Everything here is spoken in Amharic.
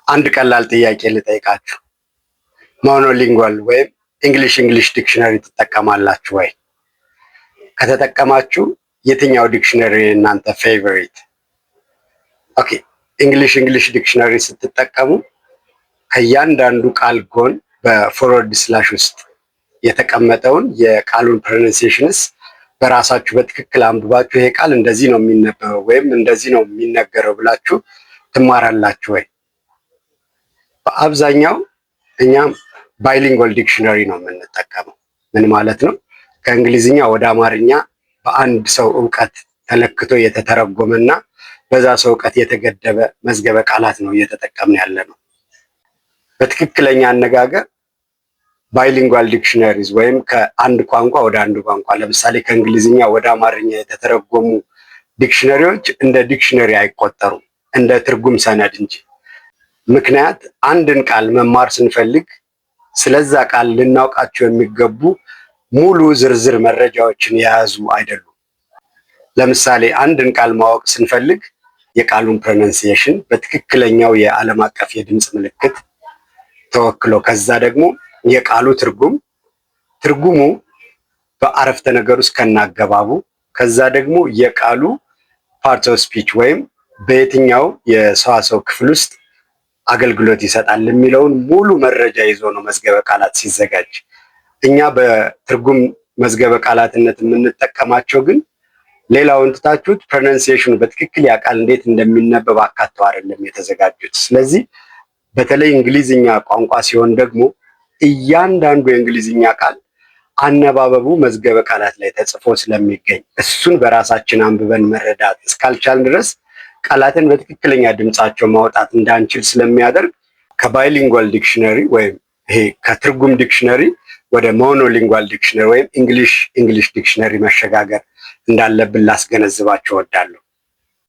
አንድ ቀላል ጥያቄ ልጠይቃችሁ። ሞኖሊንጓል ወይም እንግሊሽ ዲክሽነሪ ትጠቀማላችሁ ወይ? ከተጠቀማችሁ የትኛው ዲክሽነሪ እናንተ ፌቨሪት? ኦኬ፣ እንግሊሽ ዲክሽነሪ ስትጠቀሙ ከእያንዳንዱ ቃል ጎን በፎርወርድ ስላሽ ውስጥ የተቀመጠውን የቃሉን ፕሮናንሲዬሽንስ በራሳችሁ በትክክል አንብባችሁ ይሄ ቃል እንደዚህ ነው የሚነበበው ወይም እንደዚህ ነው የሚነገረው ብላችሁ ትማራላችሁ ወይ? በአብዛኛው እኛም ባይሊንጓል ዲክሽነሪ ነው የምንጠቀመው። ምን ማለት ነው? ከእንግሊዝኛ ወደ አማርኛ በአንድ ሰው እውቀት ተለክቶ የተተረጎመና በዛ ሰው እውቀት የተገደበ መዝገበ ቃላት ነው እየተጠቀምን ያለ ነው። በትክክለኛ አነጋገር ባይሊንጓል ዲክሽነሪዝ ወይም ከአንድ ቋንቋ ወደ አንድ ቋንቋ ለምሳሌ ከእንግሊዝኛ ወደ አማርኛ የተተረጎሙ ዲክሽነሪዎች እንደ ዲክሽነሪ አይቆጠሩም፣ እንደ ትርጉም ሰነድ እንጂ። ምክንያት አንድን ቃል መማር ስንፈልግ ስለዛ ቃል ልናውቃቸው የሚገቡ ሙሉ ዝርዝር መረጃዎችን የያዙ አይደሉም። ለምሳሌ አንድን ቃል ማወቅ ስንፈልግ የቃሉን ፕሮናንሲዬሽን በትክክለኛው የዓለም አቀፍ የድምፅ ምልክት ተወክሎ ከዛ ደግሞ የቃሉ ትርጉሙ በአረፍተ ነገር ውስጥ ከናገባቡ ከዛ ደግሞ የቃሉ ፓርት ኦፍ ስፒች ወይም በየትኛው የሰዋሰው ክፍል ውስጥ አገልግሎት ይሰጣል የሚለውን ሙሉ መረጃ ይዞ ነው መዝገበ ቃላት ሲዘጋጅ። እኛ በትርጉም መዝገበ ቃላትነት የምንጠቀማቸው ግን ሌላውን ትታችሁት ፕሮናንሲዬሽኑ በትክክል ያ ቃል እንዴት እንደሚነበብ አካተው አይደለም የተዘጋጁት። ስለዚህ በተለይ እንግሊዝኛ ቋንቋ ሲሆን ደግሞ እያንዳንዱ የእንግሊዝኛ ቃል አነባበቡ መዝገበ ቃላት ላይ ተጽፎ ስለሚገኝ እሱን በራሳችን አንብበን መረዳት እስካልቻልን ድረስ ቃላትን በትክክለኛ ድምፃቸው ማውጣት እንዳንችል ስለሚያደርግ ከባይሊንጓል ዲክሽነሪ ወይም ይሄ ከትርጉም ዲክሽነሪ ወደ ሞኖሊንጓል ዲክሽነሪ ወይም እንግሊሽ ዲክሽነሪ መሸጋገር እንዳለብን ላስገነዝባቸው እወዳለሁ።